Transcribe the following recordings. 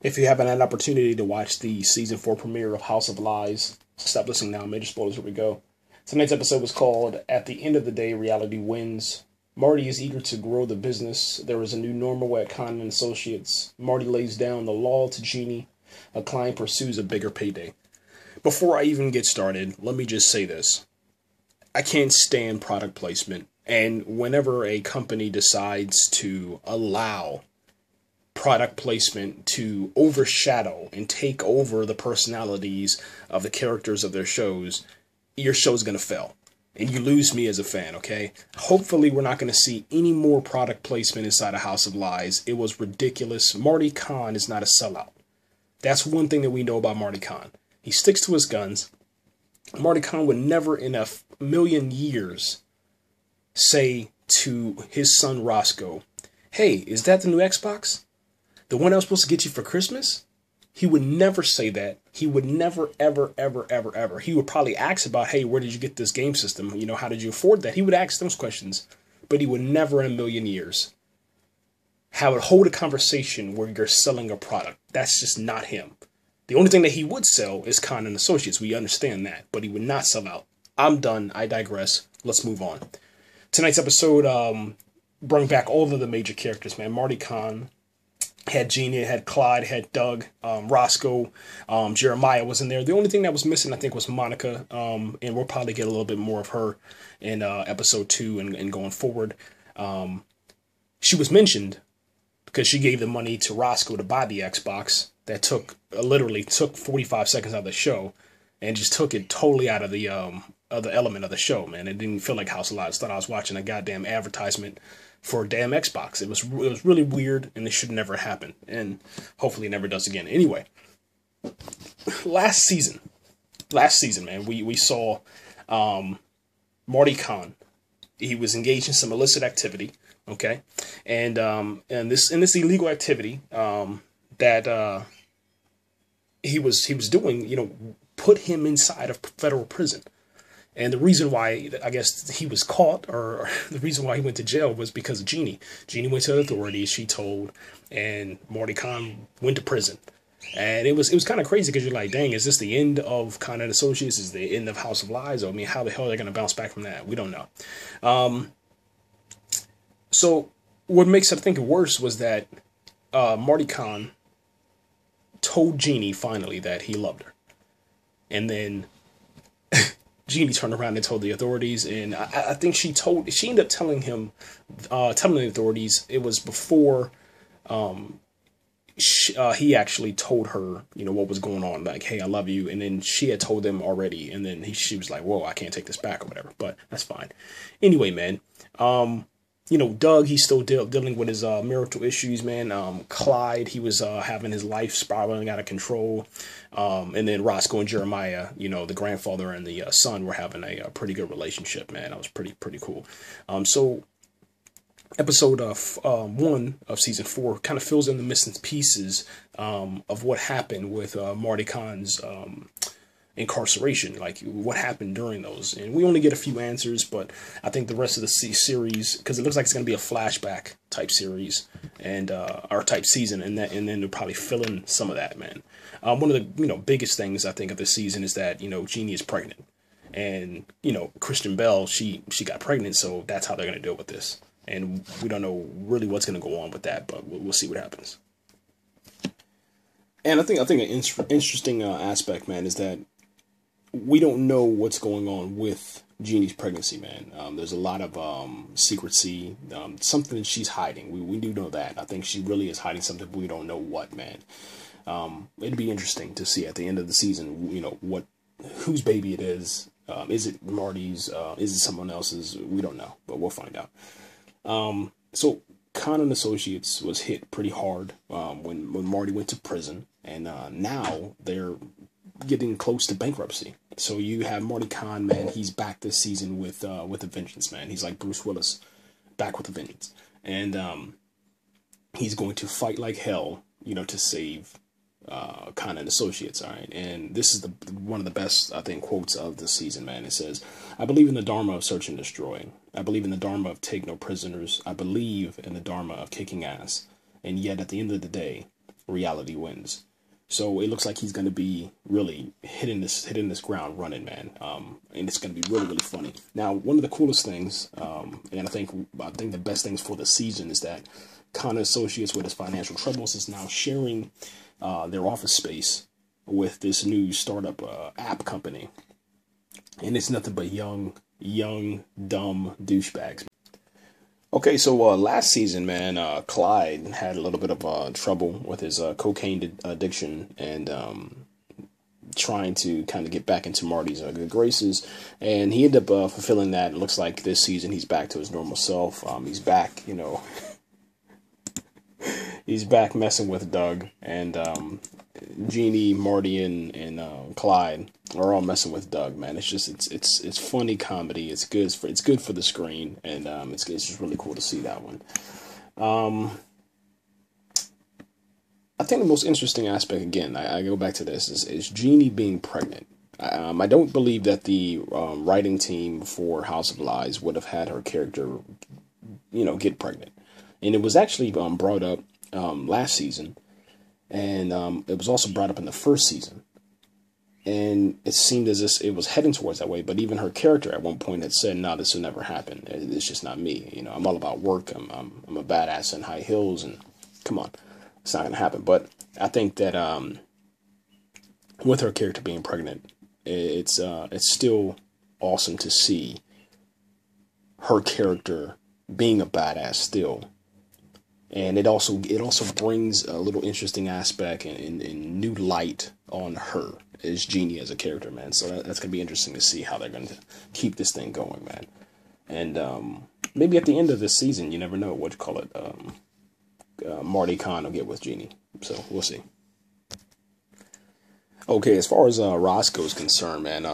If you haven't had an opportunity to watch the season 4 premiere of House of Lies, stop listening now. Major spoilers. Here we go. Tonight's episode was called "At the End of the Day, Reality Wins." Marty is eager to grow the business. There is a new normal at Carnahan Associates. Marty lays down the law to Jeannie. A client pursues a bigger payday. Before I even get started, let me just say this. I can't stand product placement. And whenever a company decides to allow product placement to overshadow and take over the personalities of the characters of their shows, your show's going to fail. And you lose me as a fan, okay? Hopefully we're not going to see any more product placement inside of House of Lies. It was ridiculous. Marty Kaan is not a sellout. That's one thing that we know about Marty Kaan. He sticks to his guns. Marty Kaan would never in a million years say to his son Roscoe, "Hey, is that the new Xbox? The one I was supposed to get you for Christmas?" He would never say that. He would never, ever, ever, ever, ever. He would probably ask about, "Hey, where did you get this game system? You know, how did you afford that?" He would ask those questions. But he would never in a million years hold a conversation where you're selling a product. That's just not him. The only thing that he would sell is Carnahan Associates. We understand that. But he would not sell out. I'm done. I digress. Let's move on. Tonight's episode brought back all of the major characters, man. Marty Kaan had Jeannie, had Clyde, had Doug, Roscoe, Jeremiah was in there. The only thing that was missing, I think, was Monica, and we'll probably get a little bit more of her in episode 2 and going forward. She was mentioned because she gave the money to Roscoe to buy the Xbox. That literally took 45 seconds out of the show and just took it totally out of the other element of the show, man. It didn't feel like House of Lies. I thought I was watching a goddamn advertisement for a damn Xbox. It was really weird, and it should never happen, and hopefully it never does again. Anyway, last season, man, we saw Marty Kaan. He was engaged in some illicit activity, okay, and this illegal activity that he was doing, you know, put him inside of federal prison. And the reason why, I guess, he was caught, or the reason why he went to jail, was because of Jeannie. Jeannie went to the authorities, she told, and Marty Kaan went to prison. And it was kind of crazy because you're like, dang, is this the end of Carnahan Associates? Is the end of House of Lies? I mean, how the hell are they going to bounce back from that? We don't know. So what makes it think worse was that Marty Kaan told Jeannie finally that he loved her. And then Jeannie turned around and told the authorities, and I think she ended up telling him, telling the authorities. It was before he actually told her, you know, what was going on, like, "Hey, I love you," and then she had told them already, and then she was like, "Whoa, I can't take this back," or whatever, but that's fine. Anyway, man, you know, Doug, he's still dealing with his marital issues, man. Clyde, he was having his life spiraling out of control. And then Roscoe and Jeremiah, you know, the grandfather and the son, were having a pretty good relationship, man. That was pretty cool. So episode 1 of season 4 kind of fills in the missing pieces of what happened with Marty Kaan's incarceration, like what happened during those. And we only get a few answers, but I think the rest of the series, because it looks like it's going to be a flashback type series and or type season, and then they'll probably fill in some of that, man. One of the biggest things I think of this season is that Jeannie is pregnant, and Kristen Bell, she got pregnant, so that's how they're going to deal with this. And we don't know really what's going to go on with that, but we'll see what happens. And I think an interesting aspect, man, is that we don't know what's going on with Jeannie's pregnancy, man. There's a lot of secrecy, something that she's hiding. We do know that. I think she really is hiding something, but we don't know what, man. It'd be interesting to see at the end of the season, whose baby it is. Is it Marty's? Is it someone else's? We don't know, but we'll find out. So Carnahan Associates was hit pretty hard when Marty went to prison, and now they're getting close to bankruptcy. So you have Marty Kaan, man. He's back this season with a vengeance, man. He's like Bruce Willis, back with a vengeance, and he's going to fight like hell, to save Carnahan Associates. All right, and this is one of the best, I think, quotes of the season, man. It says, "I believe in the dharma of search and destroy. I believe in the dharma of take no prisoners. I believe in the dharma of kicking ass. And yet, at the end of the day, Reality Wins. So it looks like he's going to be really hitting this ground running, man. And it's going to be really, really funny. Now, one of the coolest things, and I think the best things for the season is that Kaan Associates, with his financial troubles, is now sharing their office space with this new startup app company. And it's nothing but young, dumb douchebags. Okay, so last season, man, Clyde had a little bit of trouble with his cocaine addiction and trying to kind of get back into Marty's good graces. And he ended up fulfilling that. It looks like this season he's back to his normal self. He's back, you know, he's back messing with Doug. And Jeannie, Marty, and Clyde are all messing with Doug, man. It's just it's funny comedy. It's good for the screen, and it's just really cool to see that one. I think the most interesting aspect, again, I go back to this, is Jeannie being pregnant. I don't believe that the writing team for House of Lies would have had her character, you know, get pregnant, and it was actually brought up last season. And it was also brought up in the first season. And it seemed as if it was heading towards that way. But even her character at one point had said, no, this will never happen. It's just not me. You know, I'm all about work. I'm a badass in high heels. And come on, it's not going to happen. But I think that with her character being pregnant, it's still awesome to see her character being a badass still. And it also brings a little interesting aspect and new light on her as Jeannie as a character, man. So that's going to be interesting to see how they're going to keep this thing going, man. And maybe at the end of this season, you never know what you call it. Marty Kaan will get with Jeannie. So we'll see. Okay, as far as Roscoe is concerned, man,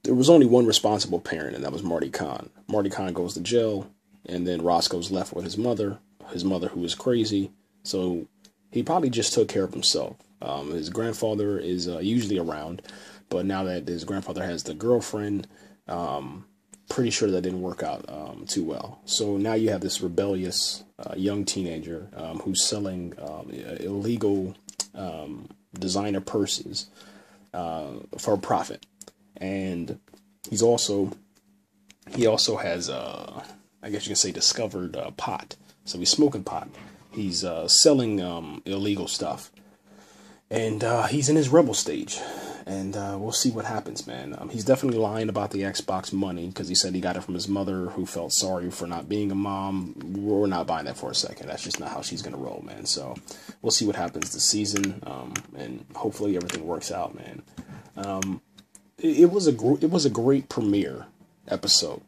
there was only one responsible parent, and that was Marty Kaan. Marty Kaan goes to jail. And then Roscoe's left with his mother who is crazy. So he probably just took care of himself. His grandfather is usually around, but now that his grandfather has the girlfriend, pretty sure that didn't work out too well. So now you have this rebellious young teenager who's selling illegal designer purses for a profit. And he also has I guess you can say discovered pot. So he's smoking pot. He's selling illegal stuff. And he's in his rebel stage. And we'll see what happens, man. He's definitely lying about the Xbox money because he said he got it from his mother who felt sorry for not being a mom. We're not buying that for a second. That's just not how she's going to roll, man. So we'll see what happens this season. And hopefully everything works out, man. It was a great premiere episode.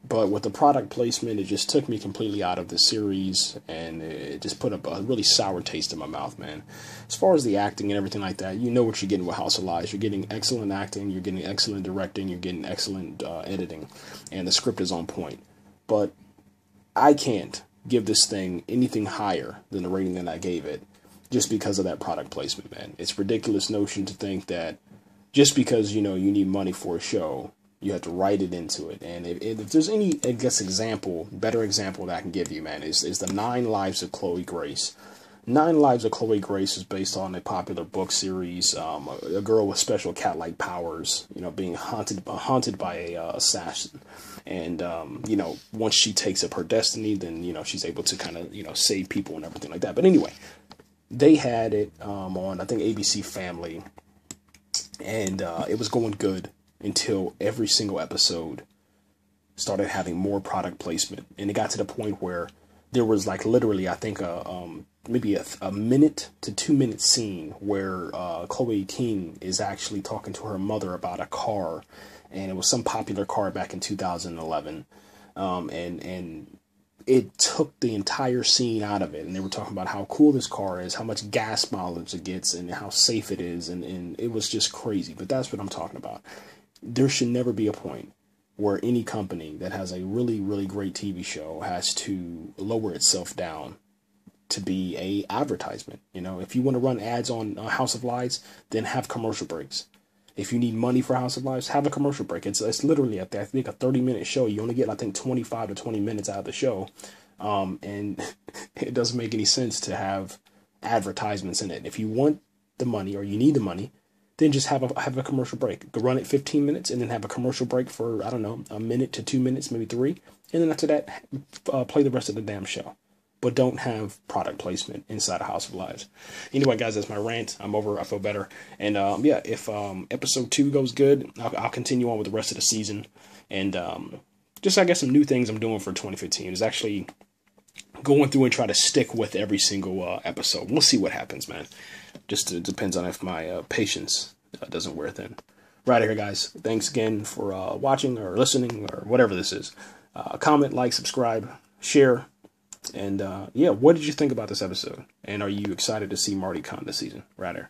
But with the product placement, it just took me completely out of the series, and it just put a really sour taste in my mouth, man. As far as the acting and everything like that, you know what you're getting with House of Lies. You're getting excellent acting, you're getting excellent directing, you're getting excellent editing, and the script is on point. But I can't give this thing anything higher than the rating that I gave it, just because of that product placement, man. It's a ridiculous notion to think that just because, you know, you need money for a show, you have to write it into it. And if there's any, I guess, better example that I can give you, man, is the 9 Lives of Chloe Grace. 9 Lives of Chloe Grace is based on a popular book series, a girl with special cat-like powers, you know, being haunted by a assassin. And, you know, once she takes up her destiny, then, you know, she's able to kind of, you know, save people and everything like that. But anyway, they had it on, I think, ABC Family, and it was going good until every single episode started having more product placement. And it got to the point where there was, like, literally, I think, maybe a minute to 2 minute scene where Chloe King is actually talking to her mother about a car, and it was some popular car back in 2011, and it took the entire scene out of it, and they were talking about how cool this car is, how much gas mileage it gets, and how safe it is, and it was just crazy. But that's what I'm talking about. There should never be a point where any company that has a really, really great TV show has to lower itself down to be a advertisement. You know, if you want to run ads on House of Lies, then have commercial breaks. If you need money for House of Lies, have a commercial break. It's literally, I think, a 30-minute show. You only get, I think, 25 to 20 minutes out of the show. And it doesn't make any sense to have advertisements in it. If you want the money or you need the money, then just have a commercial break. Go run it 15 minutes and then have a commercial break for, I don't know, a minute to 2 minutes, maybe 3. And then after that, play the rest of the damn show. But don't have product placement inside a House of Lies. Anyway, guys, that's my rant. I'm over. I feel better. And yeah, if episode 2 goes good, I'll continue on with the rest of the season. And just, I guess, some new things I'm doing for 2015 is actually going through and try to stick with every single episode. We'll see what happens, man. Just depends on if my patience doesn't wear thin. Right here, guys. Thanks again for watching or listening or whatever this is. Comment, like, subscribe, share. And yeah, what did you think about this episode? And are you excited to see Marty Kaan this season? Right here.